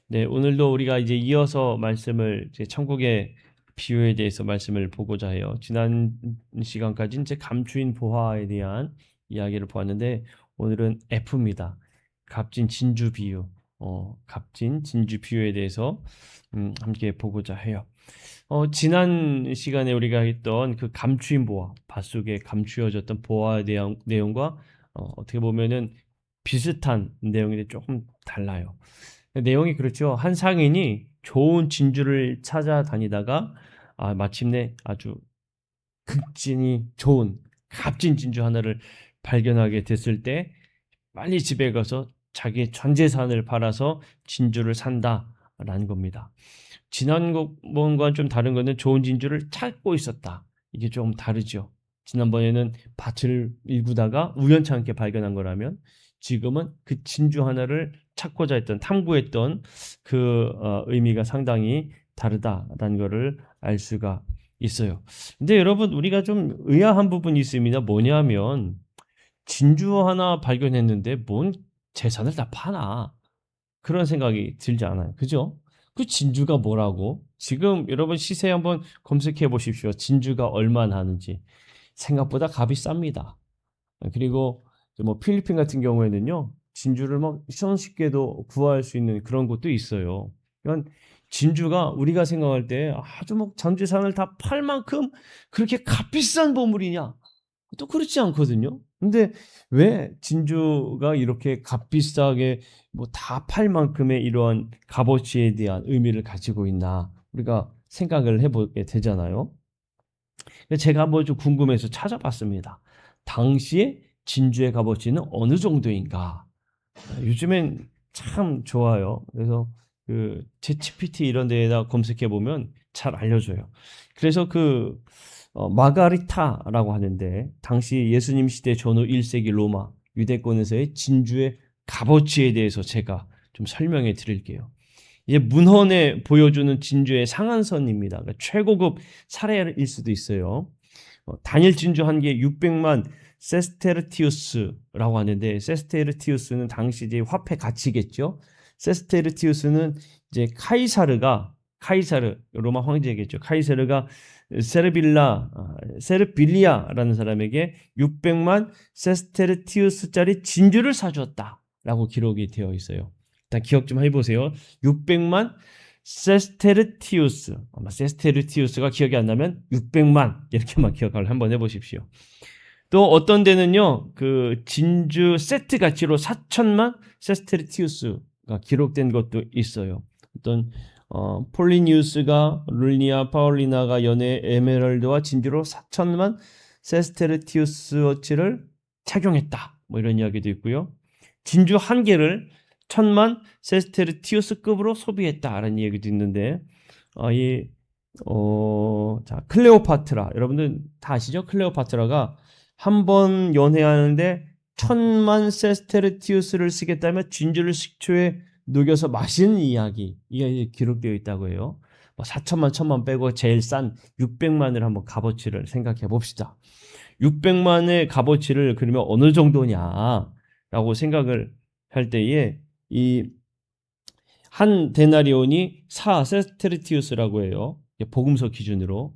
네, 오늘도 우리가 이제 이어서 말씀을 이제 천국의 비유에 대해서 말씀을 보고자 해요. 지난 시간까지 이제 감추인 보화에 대한 이야기를 보았는데 오늘은 F입니다. 값진 진주 비유. 값진 진주 비유에 대해서 함께 보고자 해요. 지난 시간에 우리가 했던 그 감추인 보화, 밭속에 감추어졌던 보화에 대한 내용과 어떻게 보면은 비슷한 내용인데 조금 달라요. 내용이 그렇죠. 한 상인이 좋은 진주를 찾아다니다가 마침내 아주 극진히 좋은 값진 진주 하나를 발견하게 됐을 때 빨리 집에 가서 자기의 전 재산을 팔아서 진주를 산다라는 겁니다. 지난번과는 좀 다른 거는 좋은 진주를 찾고 있었다. 이게 조금 다르죠. 지난번에는 밭을 일구다가 우연찮게 발견한 거라면 지금은 그 진주 하나를 찾고자 했던 탐구했던 그 의미가 상당히 다르다라는 것을 알 수가 있어요. 근데 여러분 우리가 좀 의아한 부분이 있습니다. 뭐냐면 진주 하나 발견했는데 뭔 재산을 다 파나 그런 생각이 들지 않아요. 그죠? 그 진주가 뭐라고? 지금 여러분 시세 한번 검색해 보십시오. 진주가 얼마나 하는지. 생각보다 값이 쌉니다. 그리고 뭐 필리핀 같은 경우에는요. 진주를 막 손쉽게도 구할 수 있는 그런 곳도 있어요. 그러니까 진주가 우리가 생각할 때 아주 뭐 전재산을 다 팔 만큼 그렇게 값비싼 보물이냐? 또 그렇지 않거든요. 근데 왜 진주가 이렇게 값비싸게 뭐 다 팔 만큼의 이러한 값어치에 대한 의미를 가지고 있나 우리가 생각을 해보게 되잖아요. 제가 한번 좀 궁금해서 찾아봤습니다. 당시에 진주의 값어치는 어느 정도인가? 요즘엔 참 좋아요. 그래서 그 챗GPT 이런 데에다 검색해 보면 잘 알려줘요. 그래서 그 마가리타라고 하는데 당시 예수님 시대 전후 1세기 로마 유대권에서의 진주의 값어치에 대해서 제가 좀 설명해 드릴게요. 이제 문헌에 보여주는 진주의 상한선입니다. 그러니까 최고급 사례일 수도 있어요. 단일 진주 한 개 600만 세스테르티우스라고 하는데 세스테르티우스는 당시 이제 화폐 가치겠죠. 세스테르티우스는 이제 카이사르 로마 황제겠죠. 카이사르가 세르빌리아라는 사람에게 600만 세스테르티우스짜리 진주를 사주었다라고 기록이 되어 있어요. 일단 기억 좀 해보세요. 600만 세스테르티우스. 아마 세스테르티우스가 기억이 안 나면 600만 이렇게만 기억을 한번 해보십시오. 또 어떤 데는요, 그 진주 세트 가치로 4천만 세스테르티우스가 기록된 것도 있어요. 어떤 폴리니우스가 룰리아 파울리나가 연애 에메랄드와 진주로 4천만 세스테르티우스어치를 착용했다. 뭐 이런 이야기도 있고요. 진주 한 개를 1,000만 세스테르티우스급으로 소비했다라는 얘기도 있는데 자, 클레오파트라 여러분들 다 아시죠? 클레오파트라가 한 번 연애하는데 1,000만 세스테르티우스를 쓰겠다면 진주를 식초에 녹여서 마시는 이야기 이게 기록되어 있다고 해요. 4천만 1,000만 빼고 제일 싼 600만을 한번 값어치를 생각해 봅시다. 600만의 값어치를 그러면 어느 정도냐라고 생각을 할 때에 이 한 데나리온이 4 세스테르티우스라고 해요. 복음서 기준으로.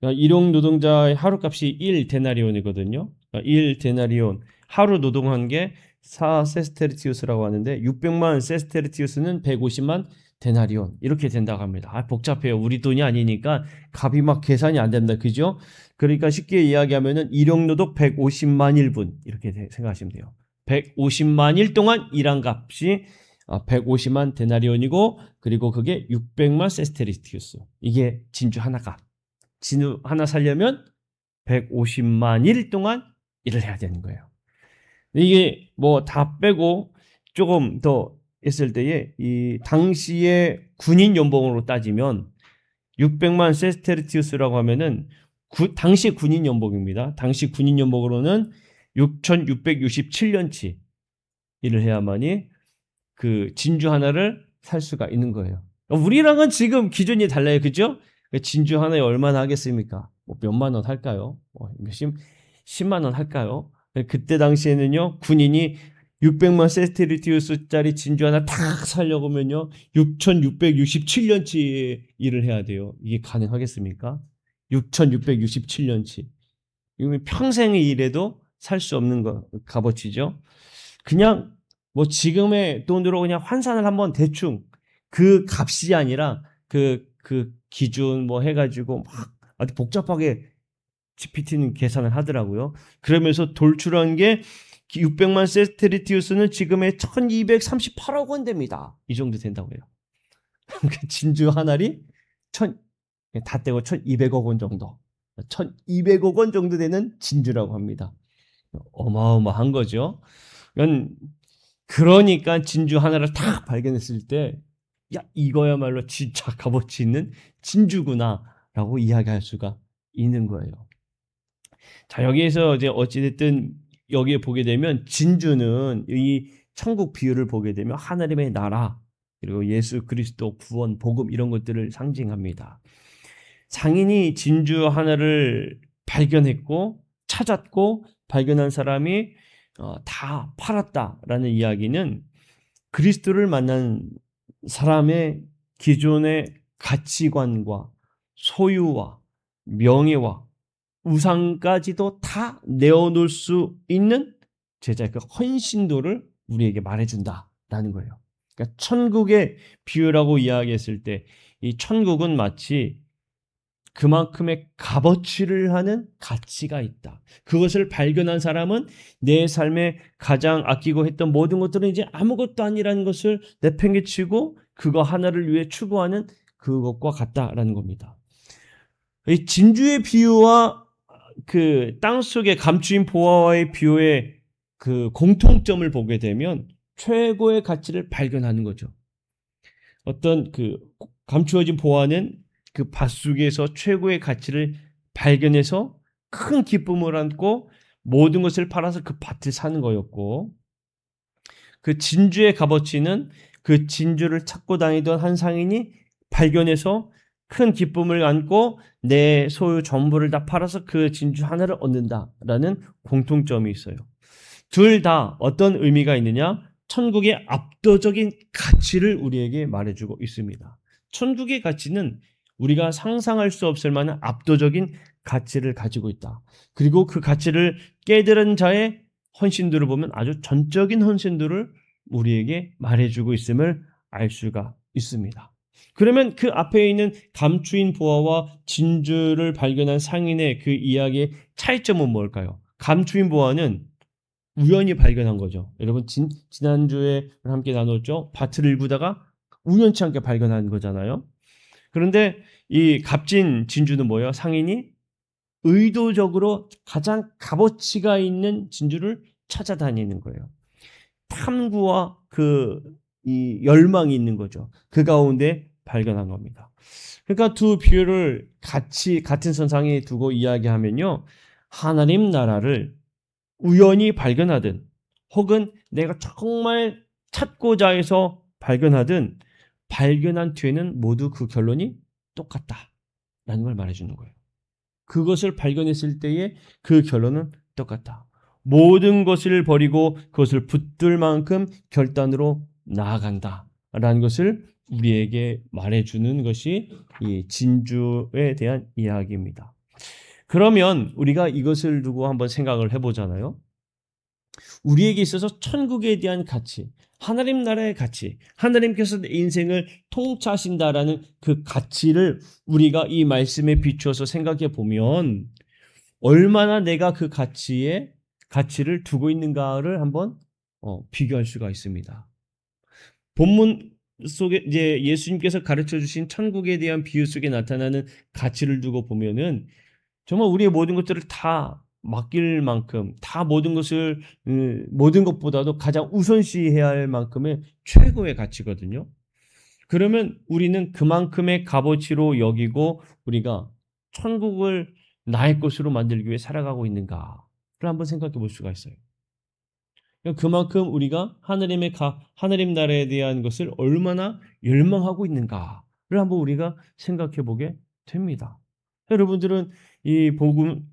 그러니까 일용 노동자의 하루값이 1 데나리온이거든요. 그러니까 1 데나리온 하루 노동한 게 4 세스테르티우스라고 하는데 600만 세스테르티우스는 150만 데나리온 이렇게 된다고 합니다. 복잡해요. 우리 돈이 아니니까 값이 막 계산이 안 된다. 그죠? 그러니까 쉽게 이야기하면은 일용 노동 150만 일분 이렇게 생각하시면 돼요. 150만 일 동안 일한 값이 150만 데나리온이고 그리고 그게 600만 세스테르티우스. 이게 진주 하나 값. 진주 하나 살려면 150만 일 동안 일을 해야 되는 거예요. 이게 뭐 다 빼고 조금 더 했을 때에 이 당시의 군인 연봉으로 따지면 600만 세스테르티우스라고 하면은 당시 군인 연봉입니다. 당시 군인 연봉으로는 6,667년치 일을 해야만이 그 진주 하나를 살 수가 있는 거예요. 우리랑은 지금 기준이 달라요. 그죠? 진주 하나에 얼마나 하겠습니까? 뭐 몇만 원 할까요? 10만 원 할까요? 그때 당시에는요, 군인이 600만 세스테리티우스짜리 진주 하나 탁 살려고 하면요 6667년치 일을 해야 돼요. 이게 가능하겠습니까? 6667년치. 이거 평생의 일에도 살 수 없는 값어치죠. 그냥 뭐 지금의 돈으로 그냥 환산을 한번 대충 그 값이 아니라 그 기준 뭐 해가지고 막 아주 복잡하게 GPT는 계산을 하더라고요. 그러면서 돌출한 게 600만 세스테리티우스는 지금의 1238억 원 됩니다. 이 정도 된다고 해요. 진주 한 알이 다 떼고 1200억 원 정도. 1200억 원 정도 되는 진주라고 합니다. 어마어마한 거죠. 그러니까 진주 하나를 딱 발견했을 때, 야, 이거야말로 진짜 값어치 있는 진주구나라고 이야기할 수가 있는 거예요. 자, 여기에서 이제 어찌됐든 여기에 보게 되면 진주는 이 천국 비유를 보게 되면 하나님의 나라, 그리고 예수 그리스도 구원, 복음 이런 것들을 상징합니다. 상인이 진주 하나를 발견했고 찾았고 발견한 사람이 다 팔았다라는 이야기는 그리스도를 만난 사람의 기존의 가치관과 소유와 명예와 우상까지도 다 내어놓을 수 있는 제자의 그 헌신도를 우리에게 말해준다라는 거예요. 그러니까 천국의 비유라고 이야기했을 때 이 천국은 마치 그만큼의 값어치를 하는 가치가 있다. 그것을 발견한 사람은 내 삶에 가장 아끼고 했던 모든 것들은 이제 아무것도 아니라는 것을 내팽개치고 그거 하나를 위해 추구하는 그것과 같다라는 겁니다. 이 진주의 비유와 그 땅속의 감추인 보화와의 비유의 그 공통점을 보게 되면 최고의 가치를 발견하는 거죠. 어떤 그 감추어진 보화는 그 밭속에서 최고의 가치를 발견해서 큰 기쁨을 안고 모든 것을 팔아서 그 밭을 사는 거였고, 그 진주의 값어치는 그 진주를 찾고 다니던 한 상인이 발견해서 큰 기쁨을 안고 내 소유 전부를 다 팔아서 그 진주 하나를 얻는다라는 공통점이 있어요. 둘 다 어떤 의미가 있느냐? 천국의 압도적인 가치를 우리에게 말해주고 있습니다. 천국의 가치는 우리가 상상할 수 없을 만한 압도적인 가치를 가지고 있다. 그리고 그 가치를 깨달은 자의 헌신들을 보면 아주 전적인 헌신들을 우리에게 말해주고 있음을 알 수가 있습니다. 그러면 그 앞에 있는 감추인 보화와 진주를 발견한 상인의 그 이야기의 차이점은 뭘까요? 감추인 보화는 우연히 발견한 거죠. 여러분 지난주에 함께 나눴죠. 밭을 일구다가 우연치 않게 발견한 거잖아요. 그런데 이 값진 진주는 뭐예요? 상인이 의도적으로 가장 값어치가 있는 진주를 찾아다니는 거예요. 탐구와 이 열망이 있는 거죠. 그 가운데 발견한 겁니다. 그러니까 두 비유를 같은 선상에 두고 이야기하면요. 하나님 나라를 우연히 발견하든 혹은 내가 정말 찾고자 해서 발견하든 발견한 뒤에는 모두 그 결론이 똑같다라는 걸 말해주는 거예요. 그것을 발견했을 때의 그 결론은 똑같다. 모든 것을 버리고 그것을 붙들 만큼 결단으로 나아간다라는 것을 우리에게 말해주는 것이 이 진주에 대한 이야기입니다. 그러면 우리가 이것을 두고 한번 생각을 해보잖아요. 우리에게 있어서 천국에 대한 가치, 하나님 나라의 가치, 하나님께서 내 인생을 통치하신다라는 그 가치를 우리가 이 말씀에 비추어서 생각해 보면 얼마나 내가 그 가치를 두고 있는가를 한번 비교할 수가 있습니다. 본문 속에 이제 예수님께서 가르쳐 주신 천국에 대한 비유 속에 나타나는 가치를 두고 보면은 정말 우리의 모든 것들을 다 맡길 만큼 다 모든 것보다도 가장 우선시해야 할 만큼의 최고의 가치거든요. 그러면 우리는 그만큼의 값어치로 여기고 우리가 천국을 나의 것으로 만들기 위해 살아가고 있는가를 한번 생각해 볼 수가 있어요. 그만큼 우리가 하나님 나라에 대한 것을 얼마나 열망하고 있는가를 한번 우리가 생각해 보게 됩니다. 여러분들은 이 복음,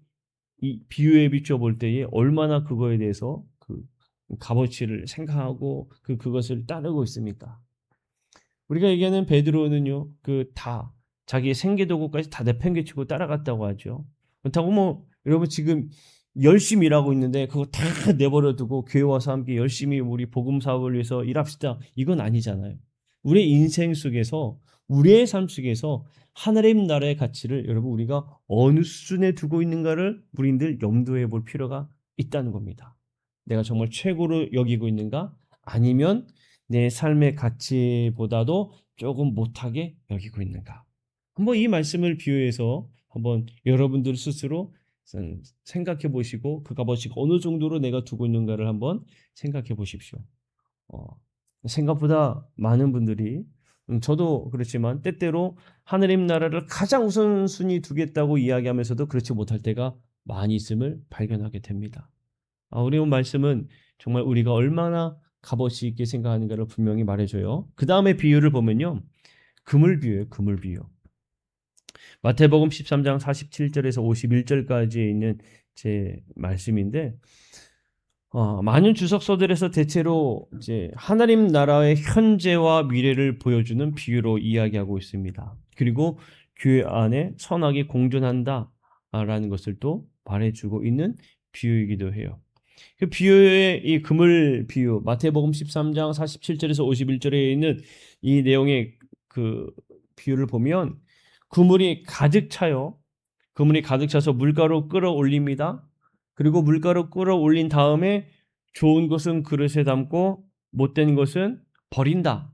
이 비유에 비춰 볼 때에 얼마나 그거에 대해서 값어치를 생각하고 그것을 따르고 있습니까? 우리가 얘기하는 베드로는요, 다 자기의 생계도구까지 다 내팽개치고 따라갔다고 하죠. 그렇다고 뭐 여러분 지금 열심히 일하고 있는데 그거 다 내버려 두고 교회 와서 함께 열심히 우리 복음 사업을 위해서 일합시다. 이건 아니잖아요. 우리의 인생 속에서 우리의 삶 속에서 하나님 나라의 가치를 여러분 우리가 어느 수준에 두고 있는가를 우리들 염두에 볼 필요가 있다는 겁니다. 내가 정말 최고로 여기고 있는가? 아니면 내 삶의 가치보다도 조금 못하게 여기고 있는가? 한번 이 말씀을 비유해서 한번 여러분들 스스로 생각해 보시고 그 값어치가 어느 정도로 내가 두고 있는가를 한번 생각해 보십시오. 어, 생각보다 많은 분들이 저도 그렇지만 때때로 하느님 나라를 가장 우선순위 두겠다고 이야기하면서도 그렇지 못할 때가 많이 있음을 발견하게 됩니다. 우리 말씀은 정말 우리가 얼마나 값어치 있게 생각하는가를 분명히 말해줘요. 그 다음에 비유를 보면요. 그물 비유예요. 그물 비유. 마태복음 13장 47절에서 51절까지에 있는 제 말씀인데 많은 주석서들에서 대체로 이제 하나님 나라의 현재와 미래를 보여주는 비유로 이야기하고 있습니다. 그리고 교회 안에 선악이 공존한다라는 것을 또 말해주고 있는 비유이기도 해요. 그 비유의 이 그물 비유, 마태복음 13장 47절에서 51절에 있는 이 내용의 그 비유를 보면 그물이 가득 차요. 그물이 가득 차서 물가로 끌어올립니다. 그리고 물가로 끌어올린 다음에 좋은 것은 그릇에 담고 못된 것은 버린다.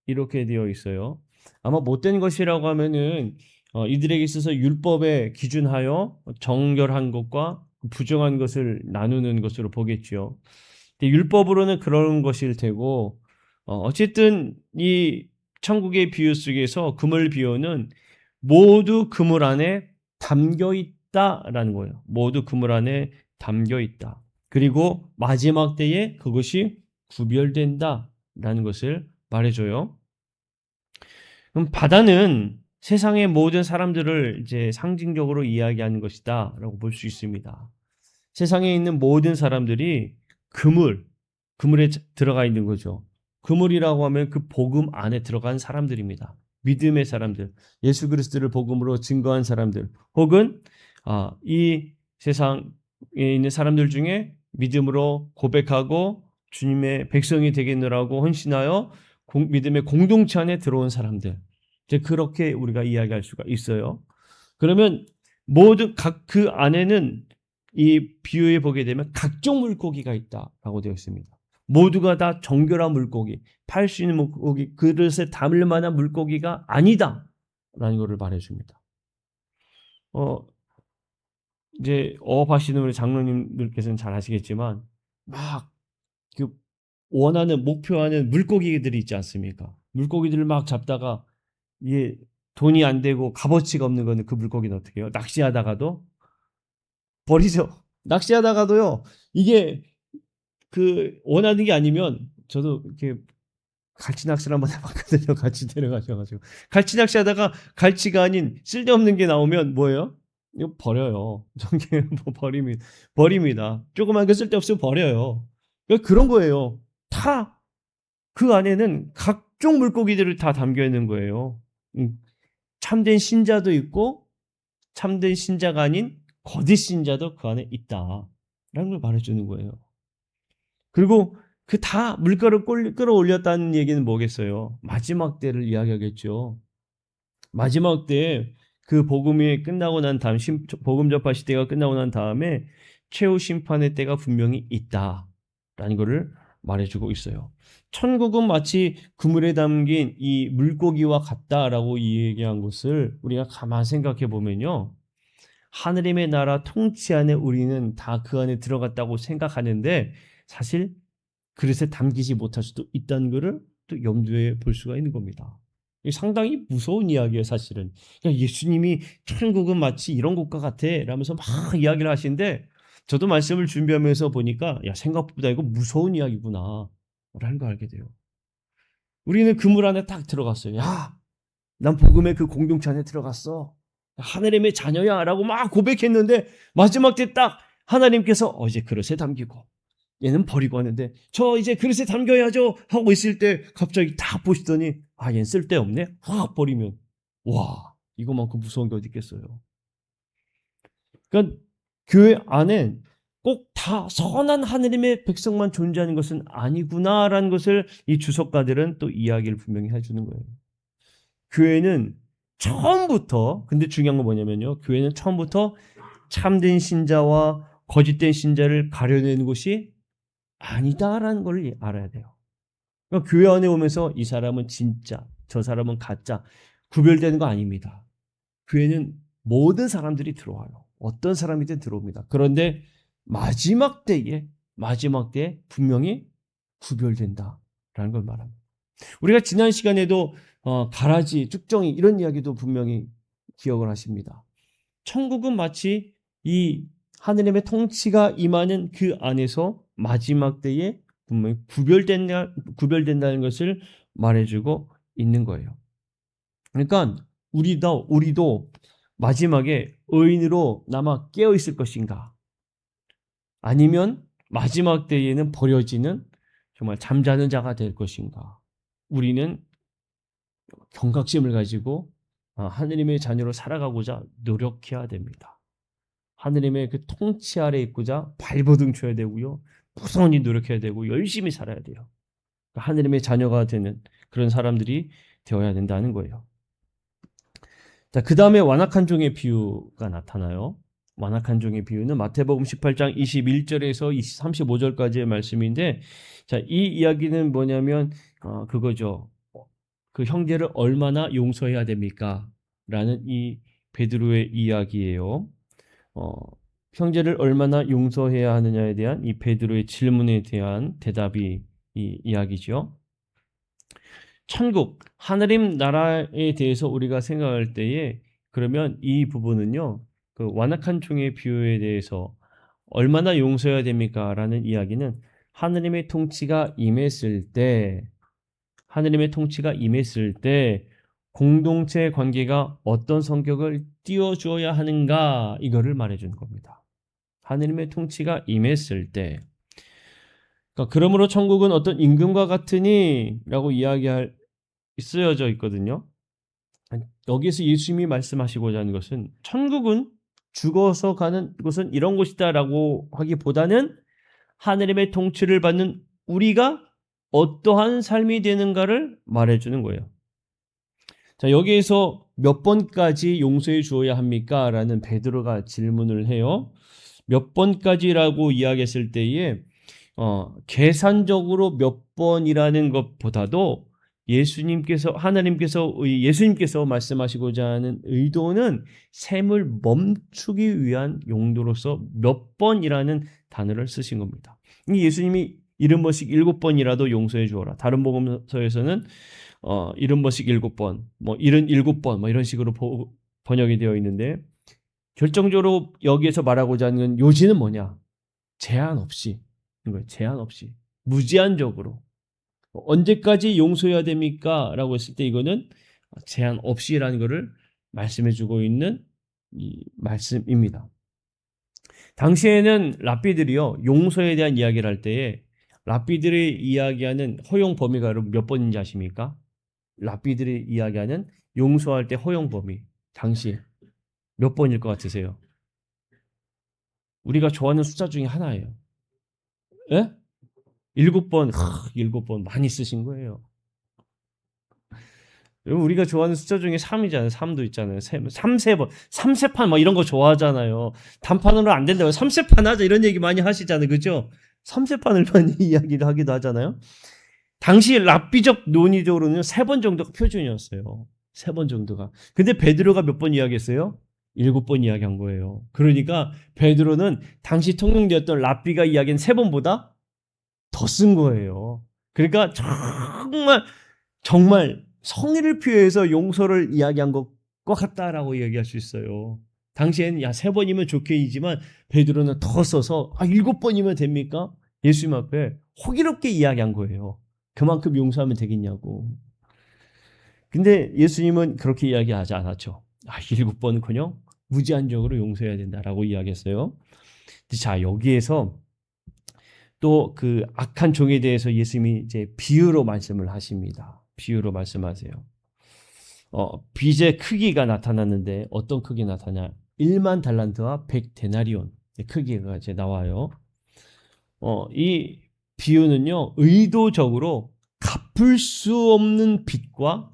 이렇게 되어 있어요. 아마 못된 것이라고 하면은 이들에게 있어서 율법에 기준하여 정결한 것과 부정한 것을 나누는 것으로 보겠죠. 율법으로는 그런 것일 테고 어쨌든 이 천국의 비유 속에서 그물 비유는 모두 그물 안에 담겨 있다라는 거예요. 모두 그물 안에 담겨 있다. 그리고 마지막 때에 그것이 구별된다라는 것을 말해줘요. 그럼 바다는 세상의 모든 사람들을 이제 상징적으로 이야기하는 것이다라고 볼 수 있습니다. 세상에 있는 모든 사람들이 그물에 들어가 있는 거죠. 그물이라고 하면 그 복음 안에 들어간 사람들입니다. 믿음의 사람들, 예수 그리스도를 복음으로 증거한 사람들, 혹은 이 세상에 있는 사람들 중에 믿음으로 고백하고 주님의 백성이 되겠노라고 헌신하여 믿음의 공동체 안에 들어온 사람들. 이제 그렇게 우리가 이야기할 수가 있어요. 그러면 모두 각 그 안에는 이 비유에 보게 되면 각종 물고기가 있다라고 되어 있습니다. 모두가 다 정결한 물고기, 팔 수 있는 물고기, 그릇에 담을 만한 물고기가 아니다라는 것을 말해줍니다. 이제 어업하시는 우리 장로님들께서는 잘 아시겠지만 막 그 원하는 목표하는 물고기들이 있지 않습니까? 물고기들을 막 잡다가 이게 돈이 안 되고 값어치가 없는 거는 그 물고기는 어떻게 해요? 낚시하다가도 버리죠. 낚시하다가도요. 이게 그 원하는 게 아니면 저도 이렇게 갈치 낚시를 한번 해봤거든요. 같이 데려가셔가지고 갈치 낚시하다가 갈치가 아닌 쓸데없는 게 나오면 뭐예요? 이거 버려요. 저게 뭐 버립니다. 조그만 게 쓸데없으면 버려요. 그러니까 그런 거예요. 다 그 안에는 각종 물고기들을 다 담겨 있는 거예요. 참된 신자도 있고 참된 신자가 아닌 거짓 신자도 그 안에 있다라는 걸 말해주는 거예요. 그리고 그 다 물가로 끌어올렸다는 얘기는 뭐겠어요? 마지막 때를 이야기하겠죠. 마지막 때에 그 복음이 끝나고 난 다음 복음 접할 시대가 끝나고 난 다음에 최후 심판의 때가 분명히 있다라는 것을 말해주고 있어요. 천국은 마치 그물에 담긴 이 물고기와 같다라고 얘기한 것을 우리가 가만 생각해 보면요. 하느님의 나라 통치 안에 우리는 다 그 안에 들어갔다고 생각하는데 사실 그릇에 담기지 못할 수도 있다는 것을 또 염두에 볼 수가 있는 겁니다. 상당히 무서운 이야기예요, 사실은. 그러니까 예수님이 천국은 마치 이런 곳과 같아 라면서 막 이야기를 하시는데 저도 말씀을 준비하면서 보니까 야, 생각보다 이거 무서운 이야기구나 라는 걸 알게 돼요. 우리는 그물 안에 딱 들어갔어요. 야, 난 복음의 그 공동체 안에 들어갔어. 하나님의 자녀야 라고 막 고백했는데 마지막 때 딱 하나님께서 이제 그릇에 담기고 얘는 버리고 왔는데 저 이제 그릇에 담겨야죠 하고 있을 때 갑자기 딱 보시더니 얘는 쓸데없네 확 버리면 와 이거만큼 무서운 게 어디 있겠어요. 그러니까 교회 안에 꼭 다 선한 하느님의 백성만 존재하는 것은 아니구나라는 것을 이 주석가들은 또 이야기를 분명히 해주는 거예요. 교회는 처음부터 근데 중요한 건 뭐냐면요. 교회는 처음부터 참된 신자와 거짓된 신자를 가려내는 것이 아니다라는 걸 알아야 돼요. 그러니까 교회 안에 오면서 이 사람은 진짜, 저 사람은 가짜 구별되는 거 아닙니다. 교회는 모든 사람들이 들어와요. 어떤 사람이든 들어옵니다. 그런데 마지막 때에 분명히 구별된다라는 걸 말합니다. 우리가 지난 시간에도 가라지, 쭉정이 이런 이야기도 분명히 기억을 하십니다. 천국은 마치 이 하느님의 통치가 임하는 그 안에서 마지막 때에 분명히 구별된다는 것을 말해주고 있는 거예요. 그러니까 우리도 마지막에 의인으로 남아 깨어 있을 것인가? 아니면 마지막 때에는 버려지는 정말 잠자는 자가 될 것인가? 우리는 경각심을 가지고 하느님의 자녀로 살아가고자 노력해야 됩니다. 하느님의 그 통치 아래 있고자 발버둥 쳐야 되고요. 무성히 노력해야 되고 열심히 살아야 돼요. 하느님의 자녀가 되는 그런 사람들이 되어야 된다는 거예요. 자, 그 다음에 완악한 종의 비유가 나타나요. 완악한 종의 비유는 마태복음 18장 21절에서 35절까지의 말씀인데, 자, 이 이야기는 뭐냐면 그거죠. 그 형제를 얼마나 용서해야 됩니까? 라는 이 베드로의 이야기예요. 형제를 얼마나 용서해야 하느냐에 대한 이 베드로의 질문에 대한 대답이 이 이야기죠. 천국, 하느님 나라에 대해서 우리가 생각할 때에 그러면 이 부분은요. 그 완악한 종의 비유에 대해서 얼마나 용서해야 됩니까? 라는 이야기는 하느님의 통치가 임했을 때 공동체 관계가 어떤 성격을 띄워주어야 하는가 이거를 말해주는 겁니다. 하느님의 통치가 임했을 때 그러니까 그러므로 천국은 어떤 임금과 같으니 라고 쓰여져 있거든요. 여기서 예수님이 말씀하시고자 하는 것은 천국은 죽어서 가는 곳은 이런 곳이다 라고 하기보다는 하느님의 통치를 받는 우리가 어떠한 삶이 되는가를 말해주는 거예요. 자, 여기에서 몇 번까지 용서해 주어야 합니까? 라는 베드로가 질문을 해요. 몇 번까지라고 이야기했을 때에 계산적으로 몇 번이라는 것보다도 예수님께서 말씀하시고자 하는 의도는 셈을 멈추기 위한 용도로서 몇 번이라는 단어를 쓰신 겁니다. 예수님이 70번씩 7번이라도 용서해 주어라. 다른 복음서에서는 70번씩 7번, 77번 이런 식으로 번역이 되어 있는데 결정적으로 여기에서 말하고자 하는 건 요지는 뭐냐? 제한 없이 제한 없이 무제한적으로 언제까지 용서해야 됩니까? 라고 했을 때 이거는 제한 없이라는 것을 말씀해 주고 있는 이 말씀입니다. 당시에는 랍비들이요 용서에 대한 이야기를 할 때에 랍비들이 이야기하는 허용 범위가 몇 번인지 아십니까? 랍비들이 이야기하는 용서할 때 허용 범위 당시 몇 번일 것 같으세요? 우리가 좋아하는 숫자 중에 하나예요. 예? 7번, 7번 많이 쓰신 거예요. 우리가 좋아하는 숫자 중에 3이잖아요. 3도 있잖아요. 3세번, 3세판 이런 거 좋아하잖아요. 단판으로 안 된다고 3세판 하자 이런 얘기 많이 하시잖아요. 그죠? 3세판을 많이 이야기를 하기도 하잖아요. 당시 랍비적 논의적으로는 3번 정도가 표준이었어요. 3번 정도가. 근데 베드로가 몇 번 이야기했어요? 7번 이야기한 거예요. 그러니까 베드로는 당시 통용되었던 랍비가 이야기한 3번보다 더 쓴 거예요. 그러니까 정말 성의를 표해서 용서를 이야기한 것과 같다라고 이야기할 수 있어요. 당시에는 3번이면 좋게이지만 베드로는 더 써서 7번이면 됩니까? 예수님 앞에 호기롭게 이야기한 거예요. 그만큼 용서하면 되겠냐고. 근데 예수님은 그렇게 이야기하지 않았죠. 7번은커녕 무제한적으로 용서해야 된다라고 이야기했어요. 자, 여기에서 또 그 악한 종에 대해서 예수님이 이제 비유로 말씀을 하십니다. 비유로 말씀하세요. 빚의 크기가 나타났는데 어떤 크기 나타나냐? 1만 달란트와 100데나리온 크기가 이제 나와요. 이 비유는요, 의도적으로 갚을 수 없는 빚과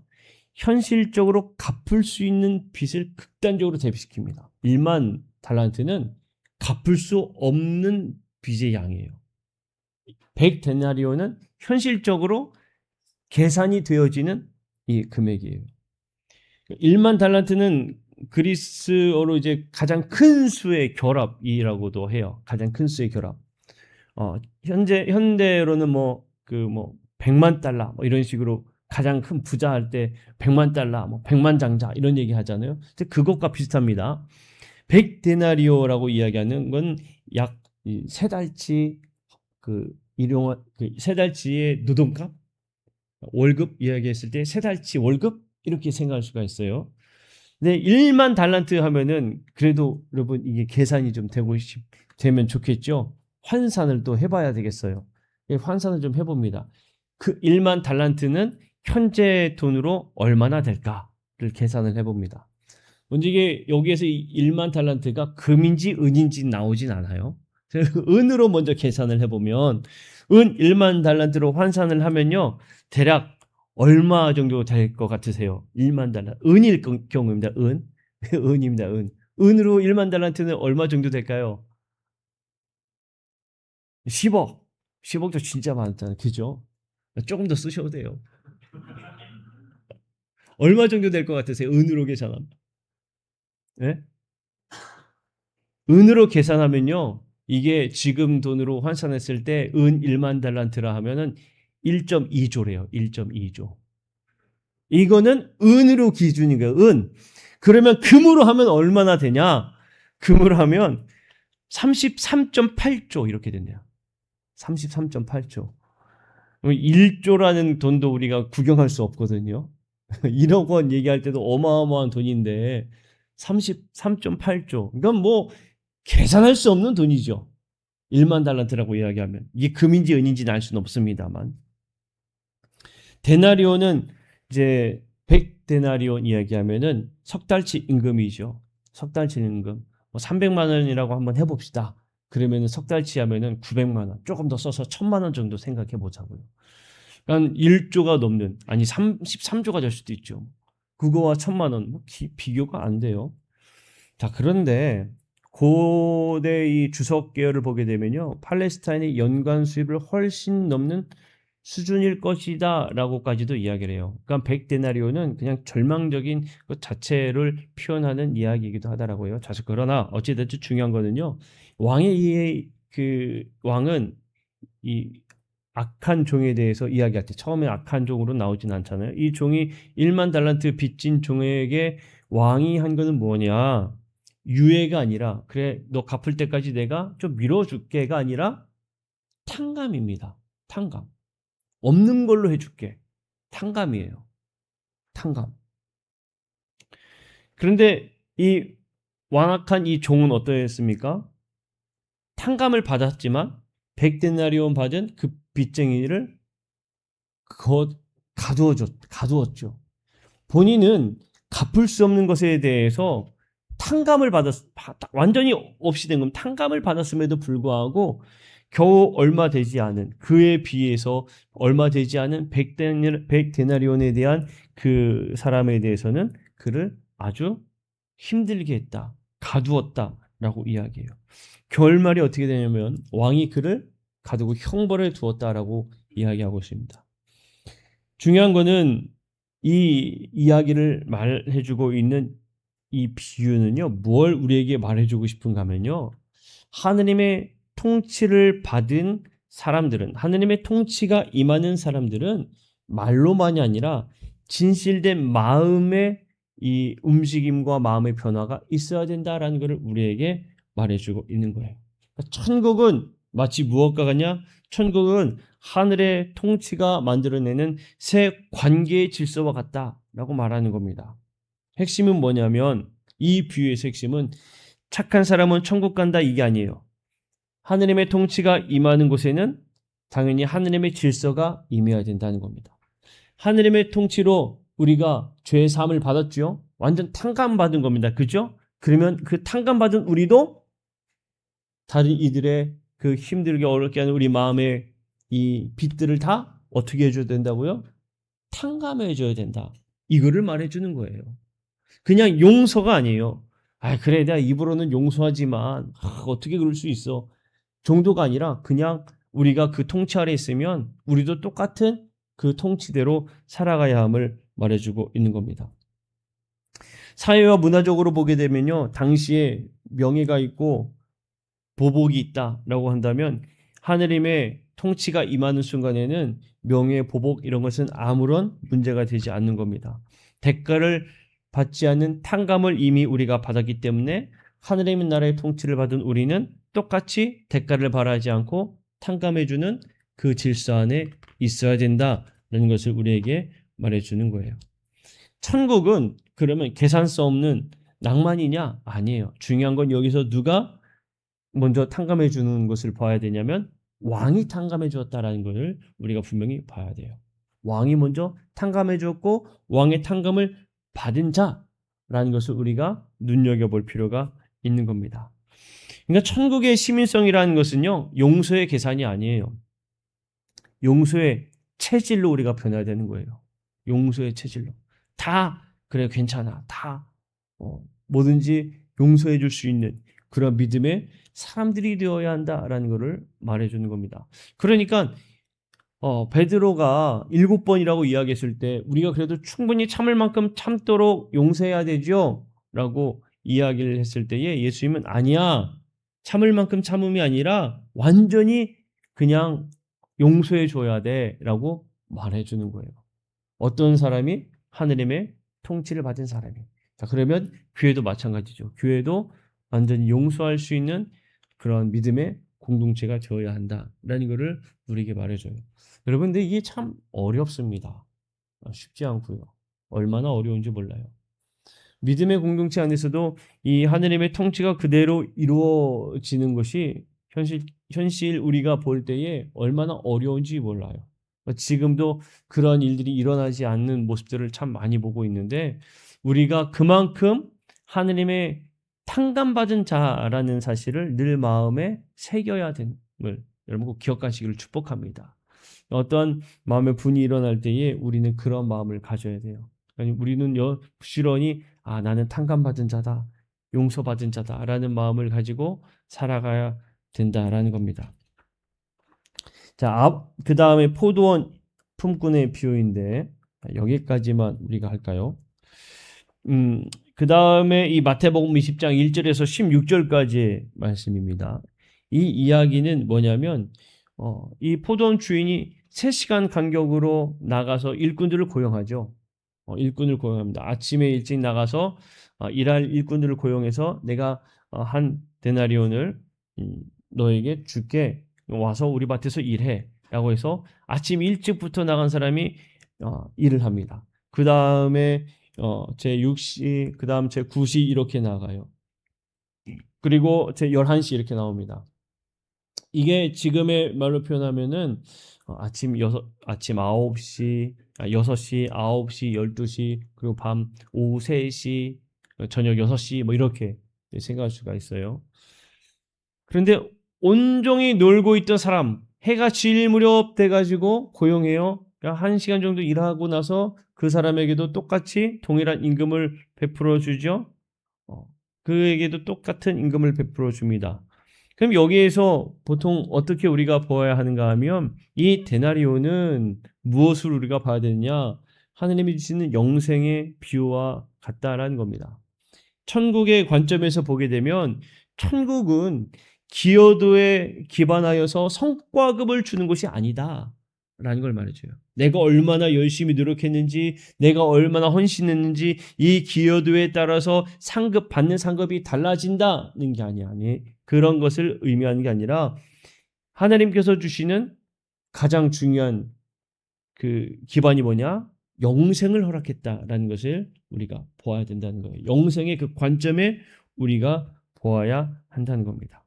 현실적으로 갚을 수 있는 빚을 극단적으로 대비시킵니다. 1만 달란트는 갚을 수 없는 빚의 양이에요. 100데나리온은 현실적으로 계산이 되어지는 이 금액이에요. 1만 달란트는 그리스어로 이제 가장 큰 수의 결합이라고도 해요. 가장 큰 수의 결합. 현대로는 뭐 100만 달러 뭐 이런 식으로 가장 큰 부자 할 때 100만 달러, 뭐 100만 장자 이런 얘기 하잖아요. 그것과 비슷합니다. 100데나리오라고 이야기하는 건 약 세 달치 세 달치의 노동값, 월급 이야기했을 때 세 달치 월급 이렇게 생각할 수가 있어요. 근데 1만 달란트 하면은 그래도 여러분 이게 계산이 좀 되면 좋겠죠. 환산을 또 해봐야 되겠어요. 환산을 좀 해봅니다. 그 1만 달란트는 현재 돈으로 얼마나 될까를 계산을 해봅니다. 먼저 이게 여기에서 이 1만 달란트가 금인지 은인지 나오진 않아요. 은으로 먼저 계산을 해보면 은 1만 달란트로 환산을 하면요. 대략 얼마 정도 될 것 같으세요? 1만 달란트. 은일 경우입니다. 은. 은입니다. 은. 은으로 1만 달란트는 얼마 정도 될까요? 10억. 10억도 진짜 많잖아요. 그죠? 조금 더 쓰셔도 돼요. 얼마 정도 될 것 같으세요? 은으로 계산하면. 네? 은으로 계산하면요. 이게 지금 돈으로 환산했을 때 은 1만 달란트라 하면은 1.2조래요. 1.2조. 이거는 은으로 기준인 거예요. 은. 그러면 금으로 하면 얼마나 되냐? 금으로 하면 33.8조 이렇게 된대요. 33.8조. 1조라는 돈도 우리가 구경할 수 없거든요. 1억 원 얘기할 때도 어마어마한 돈인데 33.8조. 이건 뭐 계산할 수 없는 돈이죠. 1만 달란트라고 이야기하면. 이게 금인지 은인지는 알 수는 없습니다만. 데나리온은 이제 100데나리온 이야기하면은 석 달치 임금이죠. 석 달치 임금. 300만 원이라고 한번 해봅시다. 그러면은 석 달치 하면은 900만 원. 조금 더 써서 1000만 원 정도 생각해 보자고요. 그러니까 1조가 넘는, 아니 33조가 될 수도 있죠. 그거와 1000만 원, 비교가 안 돼요. 자, 그런데 고대 이 주석 계열을 보게 되면요, 팔레스타인의 연간 수입을 훨씬 넘는 수준일 것이다라고까지도 이야기를 해요. 그러니까 100데나리온은 그냥 절망적인 것 자체를 표현하는 이야기이기도 하다라고요. 자, 그러나 어찌됐든 중요한 거는요, 왕은 이 악한 종에 대해서 이야기할 때 처음에 악한 종으로 나오진 않잖아요. 이 종이 1만 달란트 빚진 종에게 왕이 한 거는 뭐냐? 유예가 아니라 그래 너 갚을 때까지 내가 좀 밀어줄게가 아니라 탕감입니다. 탕감. 없는 걸로 해줄게. 탕감이에요. 탕감. 그런데 이 완악한 이 종은 어떠했습니까? 탕감을 받았지만 100데나리온 받은 그 빚쟁이를 가두었죠. 본인은 갚을 수 없는 것에 대해서 완전히 없이 된 건 탕감을 받았음에도 불구하고 겨우 얼마 되지 않은, 그에 비해서 얼마 되지 않은 100데나리온에 대한 그 사람에 대해서는 그를 아주 힘들게 했다. 가두었다라고 이야기해요. 결말이 어떻게 되냐면 왕이 그를 가두고 형벌에 두었다라고 이야기하고 있습니다. 중요한 거는 이 이야기를 말해주고 있는 이 비유는요, 뭘 우리에게 말해주고 싶은가 하면요, 하느님의 통치를 받은 사람들은, 하느님의 통치가 임하는 사람들은 말로만이 아니라 진실된 마음의 이 움직임과 마음의 변화가 있어야 된다라는 것을 우리에게 말해주고 있는 거예요. 천국은 마치 무엇과 같냐? 천국은 하늘의 통치가 만들어내는 새 관계의 질서와 같다라고 말하는 겁니다. 핵심은 뭐냐면 이 비유의 핵심은 착한 사람은 천국 간다 이게 아니에요. 하느님의 통치가 임하는 곳에는 당연히 하느님의 질서가 임해야 된다는 겁니다. 하느님의 통치로 우리가 죄의 사함을 받았죠. 완전 탕감받은 겁니다. 그죠? 그러면 그 탕감받은 우리도 다른 이들의 그 힘들게 어렵게 하는 우리 마음의 이 빚들을 다 어떻게 해줘야 된다고요? 탕감해 줘야 된다. 이거를 말해주는 거예요. 그냥 용서가 아니에요. 아, 그래, 내가 입으로는 용서하지만 어떻게 그럴 수 있어? 정도가 아니라 그냥 우리가 그 통치 아래 있으면 우리도 똑같은 그 통치대로 살아가야 함을 말해주고 있는 겁니다. 사회와 문화적으로 보게 되면요, 당시에 명예가 있고 보복이 있다라고 한다면 하느님의 통치가 임하는 순간에는 명예, 보복 이런 것은 아무런 문제가 되지 않는 겁니다. 대가를 받지 않는 탕감을 이미 우리가 받았기 때문에 하느님의 나라의 통치를 받은 우리는 똑같이 대가를 바라지 않고 탕감해주는 그 질서 안에 있어야 된다라는 것을 우리에게 말해주는 거예요. 천국은 그러면 계산서 없는 낭만이냐? 아니에요. 중요한 건 여기서 누가 먼저 탕감해 주는 것을 봐야 되냐면 왕이 탕감해 주었다라는 것을 우리가 분명히 봐야 돼요. 왕이 먼저 탕감해 주었고 왕의 탕감을 받은 자라는 것을 우리가 눈여겨볼 필요가 있는 겁니다. 그러니까 천국의 시민성이라는 것은요, 용서의 계산이 아니에요. 용서의 체질로 우리가 변해야 되는 거예요. 용서의 체질로. 다 그래 괜찮아. 다 뭐든지 용서해 줄 수 있는 그런 믿음의 사람들이 되어야 한다라는 것을 말해주는 겁니다. 그러니까 베드로가 7번이라고 이야기했을 때 우리가 그래도 충분히 참을 만큼 참도록 용서해야 되죠? 라고 이야기를 했을 때에 예수님은 아니야. 참을 만큼 참음이 아니라 완전히 그냥 용서해 줘야 돼 라고 말해주는 거예요. 어떤 사람이 하느님의 통치를 받은 사람이. 자, 그러면 교회도 마찬가지죠. 교회도 완전히 용서할 수 있는 그런 믿음의 공동체가 되어야 한다라는 것을 우리에게 말해줘요. 여러분, 근데 이게 참 어렵습니다. 쉽지 않고요. 얼마나 어려운지 몰라요. 믿음의 공동체 안에서도 이 하느님의 통치가 그대로 이루어지는 것이 현실 우리가 볼 때에 얼마나 어려운지 몰라요. 지금도 그런 일들이 일어나지 않는 모습들을 참 많이 보고 있는데 우리가 그만큼 하느님의 탕감받은 자라는 사실을 늘 마음에 새겨야 되는 걸 여러분 꼭 기억하시기를 축복합니다. 어떠한 마음의 분이 일어날 때에 우리는 그런 마음을 가져야 돼요. 아니, 우리는 부지런히 나는 탕감받은 자다, 용서받은 자다라는 마음을 가지고 살아가야 된다라는 겁니다. 자, 그 다음에 포도원 품꾼의 비유인데 여기까지만 우리가 할까요? 그 다음에 이 마태복음 20장 1절에서 16절까지의 말씀입니다. 이 이야기는 뭐냐면 이 포도원 주인이 3시간 간격으로 나가서 일꾼들을 고용하죠. 일꾼을 고용합니다. 아침에 일찍 나가서 일할 일꾼들을 고용해서 내가 한 데나리온을 너에게 줄게. 와서 우리 밭에서 일해. 라고 해서 아침 일찍부터 나간 사람이 일을 합니다. 그 다음에 제 6시, 그 다음 제 9시 이렇게 나가요. 그리고 제 11시 이렇게 나옵니다. 이게 지금의 말로 표현하면은 아침 9시, 6시, 9시, 12시, 그리고 오후 3시, 저녁 6시 뭐 이렇게 생각할 수가 있어요. 그런데 온종일 놀고 있던 사람, 해가 질 무렵 돼가지고 고용해요. 1시간 정도 일하고 나서 그 사람에게도 똑같이 동일한 임금을 베풀어 주죠. 그에게도 똑같은 임금을 베풀어 줍니다. 그럼 여기에서 보통 어떻게 우리가 보아야 하는가 하면 이 데나리온은 무엇을 우리가 봐야 되느냐? 하느님이 주시는 영생의 비유와 같다라는 겁니다. 천국의 관점에서 보게 되면 천국은 기여도에 기반하여서 성과급을 주는 것이 아니다 라는 걸 말해줘요. 내가 얼마나 열심히 노력했는지, 내가 얼마나 헌신했는지 이 기여도에 따라서 받는 상급이 달라진다는 게 아니 그런 것을 의미하는 게 아니라 하나님께서 주시는 가장 중요한 그 기반이 뭐냐? 영생을 허락했다라는 것을 우리가 보아야 된다는 거예요. 영생의 그 관점에 우리가 보아야 한다는 겁니다.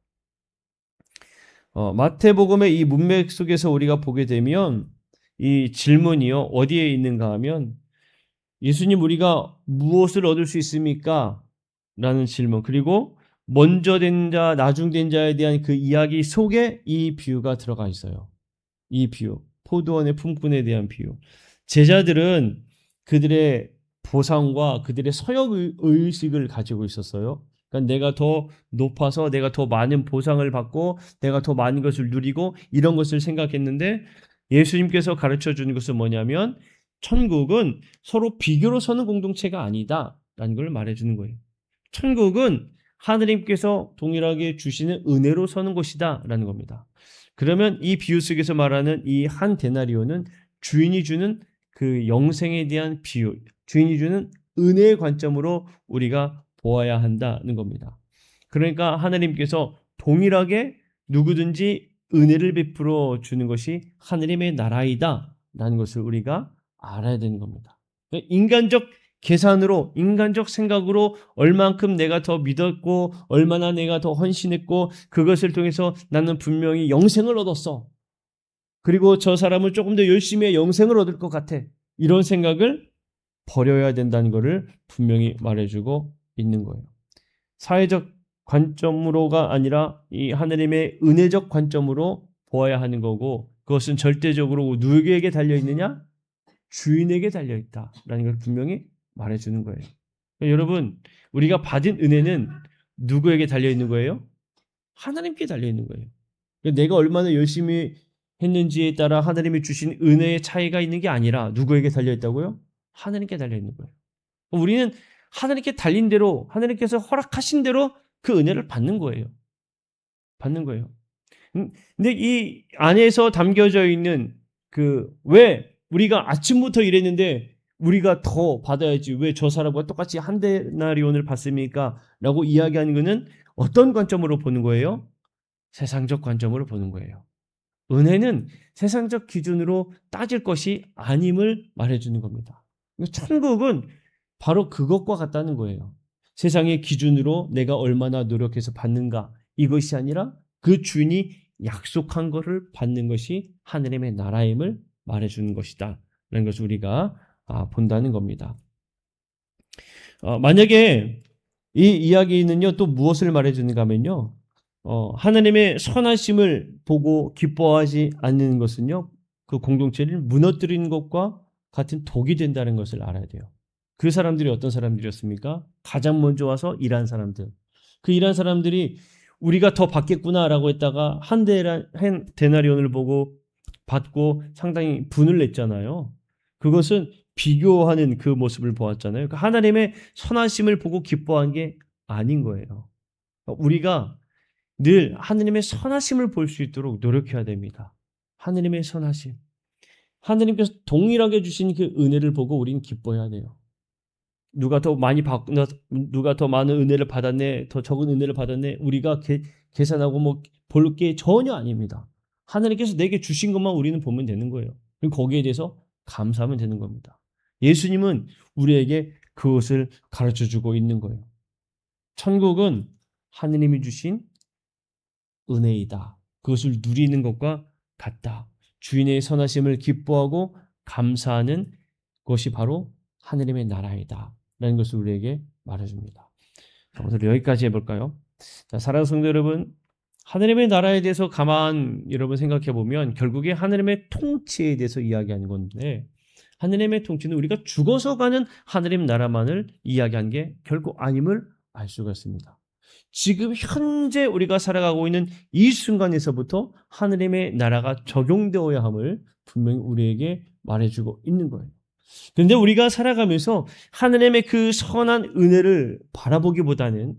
마태복음의 이 문맥 속에서 우리가 보게 되면 이 질문이요. 어디에 있는가 하면 예수님 우리가 무엇을 얻을 수 있습니까? 라는 질문. 그리고 먼저 된 자, 나중 된 자에 대한 그 이야기 속에 이 비유가 들어가 있어요. 이 비유. 포도원의 품꾼에 대한 비유. 제자들은 그들의 보상과 그들의 서역 의식을 가지고 있었어요. 그러니까 내가 더 높아서 내가 더 많은 보상을 받고 내가 더 많은 것을 누리고 이런 것을 생각했는데 예수님께서 가르쳐 주는 것은 뭐냐면 천국은 서로 비교로 서는 공동체가 아니다라는 걸 말해 주는 거예요. 천국은 하느님께서 동일하게 주시는 은혜로 서는 곳이다라는 겁니다. 그러면 이 비유 속에서 말하는 이 한 데나리오는 주인이 주는 그 영생에 대한 비유, 주인이 주는 은혜의 관점으로 우리가 보아야 한다는 겁니다. 그러니까 하나님께서 동일하게 누구든지 은혜를 베풀어 주는 것이 하느님의 나라이다 라는 것을 우리가 알아야 되는 겁니다. 인간적 계산으로, 인간적 생각으로 얼만큼 내가 더 믿었고 얼마나 내가 더 헌신했고 그것을 통해서 나는 분명히 영생을 얻었어. 그리고 저 사람을 조금 더 열심히 해 영생을 얻을 것 같아. 이런 생각을 버려야 된다는 것을 분명히 말해주고 있는 거예요. 사회적 관점으로가 아니라 이 하느님의 은혜적 관점으로 보아야 하는 거고 그것은 절대적으로 누구에게 달려있느냐? 주인에게 달려있다라는 걸 분명히 말해주는 거예요. 여러분 우리가 받은 은혜는 누구에게 달려있는 거예요? 하나님께 달려있는 거예요. 내가 얼마나 열심히 했는지에 따라 하나님이 주신 은혜의 차이가 있는 게 아니라 누구에게 달려있다고요? 하나님께 달려있는 거예요. 우리는 하나님께 달린 대로 하나님께서 허락하신 대로 그 은혜를 받는 거예요. 받는 거예요. 근데 이 안에서 담겨져 있는 왜 우리가 아침부터 일했는데 우리가 더 받아야지 왜 저 사람과 똑같이 한 데나리온을 받습니까? 라고 이야기하는 것은 어떤 관점으로 보는 거예요? 세상적 관점으로 보는 거예요. 은혜는 세상적 기준으로 따질 것이 아님을 말해주는 겁니다. 천국은 바로 그것과 같다는 거예요. 세상의 기준으로 내가 얼마나 노력해서 받는가 이것이 아니라 그 주인이 약속한 것을 받는 것이 하느님의 나라임을 말해주는 것이다 라는 것을 우리가 본다는 겁니다. 만약에 이 이야기는요 또 무엇을 말해주는가 하면요 하나님의 선하심을 보고 기뻐하지 않는 것은요 그 공동체를 무너뜨리는 것과 같은 독이 된다는 것을 알아야 돼요. 그 사람들이 어떤 사람들이었습니까? 가장 먼저 와서 일한 사람들. 그 일한 사람들이 우리가 더 받겠구나라고 했다가 한 데나리온을 보고 받고 상당히 분을 냈잖아요. 그것은 비교하는 그 모습을 보았잖아요. 그러니까 하나님의 선하심을 보고 기뻐한 게 아닌 거예요. 우리가 늘 하느님의 선하심을 볼 수 있도록 노력해야 됩니다. 하느님의 선하심. 하느님께서 동일하게 주신 그 은혜를 보고 우리는 기뻐해야 돼요. 누가 더 누가 더 많은 은혜를 받았네, 더 적은 은혜를 받았네, 우리가 계산하고 볼 게 전혀 아닙니다. 하나님께서 내게 주신 것만 우리는 보면 되는 거예요. 그리고 거기에 대해서 감사하면 되는 겁니다. 예수님은 우리에게 그것을 가르쳐 주고 있는 거예요. 천국은 하느님이 주신 은혜이다. 그것을 누리는 것과 같다. 주인의 선하심을 기뻐하고 감사하는 것이 바로 하느님의 나라이다. 라는 것을 우리에게 말해줍니다. 자, 오늘 여기까지 해볼까요? 자, 사랑하는 성도 여러분, 하느님의 나라에 대해서 여러분 생각해 보면 결국에 하느님의 통치에 대해서 이야기하는 건데 하느님의 통치는 우리가 죽어서 가는 하느님 나라만을 이야기한 게 결코 아님을 알 수가 있습니다. 지금 현재 우리가 살아가고 있는 이 순간에서부터 하느님의 나라가 적용되어야 함을 분명히 우리에게 말해주고 있는 거예요. 그런데 우리가 살아가면서 하느님의 그 선한 은혜를 바라보기보다는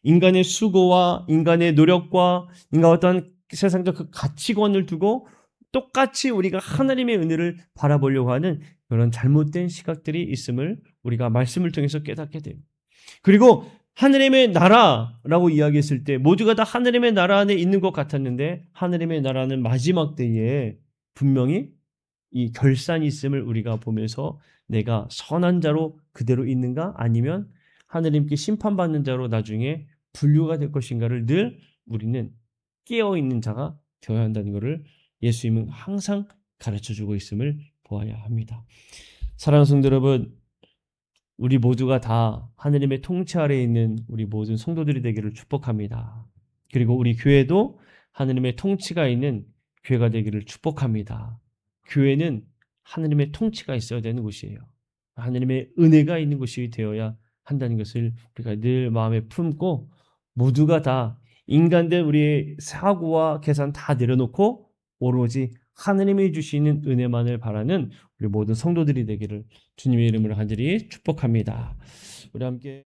인간의 수고와 인간의 노력과 인간 어떤 세상적 그 가치관을 두고 똑같이 우리가 하나님의 은혜를 바라보려고 하는 그런 잘못된 시각들이 있음을 우리가 말씀을 통해서 깨닫게 돼요. 그리고 하느님의 나라라고 이야기했을 때 모두가 다 하느님의 나라 안에 있는 것 같았는데 하느님의 나라는 마지막 때에 분명히 이 결산이 있음을 우리가 보면서 내가 선한 자로 그대로 있는가 아니면 하느님께 심판받는 자로 나중에 분류가 될 것인가를 늘 우리는 깨어있는 자가 되어야 한다는 것을 예수님은 항상 가르쳐주고 있음을 보아야 합니다. 사랑하는 성도 여러분, 우리 모두가 다 하느님의 통치 아래에 있는 우리 모든 성도들이 되기를 축복합니다. 그리고 우리 교회도 하느님의 통치가 있는 교회가 되기를 축복합니다. 교회는 하느님의 통치가 있어야 되는 곳이에요. 하느님의 은혜가 있는 곳이 되어야 한다는 것을 우리가 늘 마음에 품고, 모두가 다 인간된 우리의 사고와 계산 다 내려놓고 오로지 하느님이 주시는 은혜만을 바라는 우리 모든 성도들이 되기를 주님의 이름으로 간절히 축복합니다. 우리 함께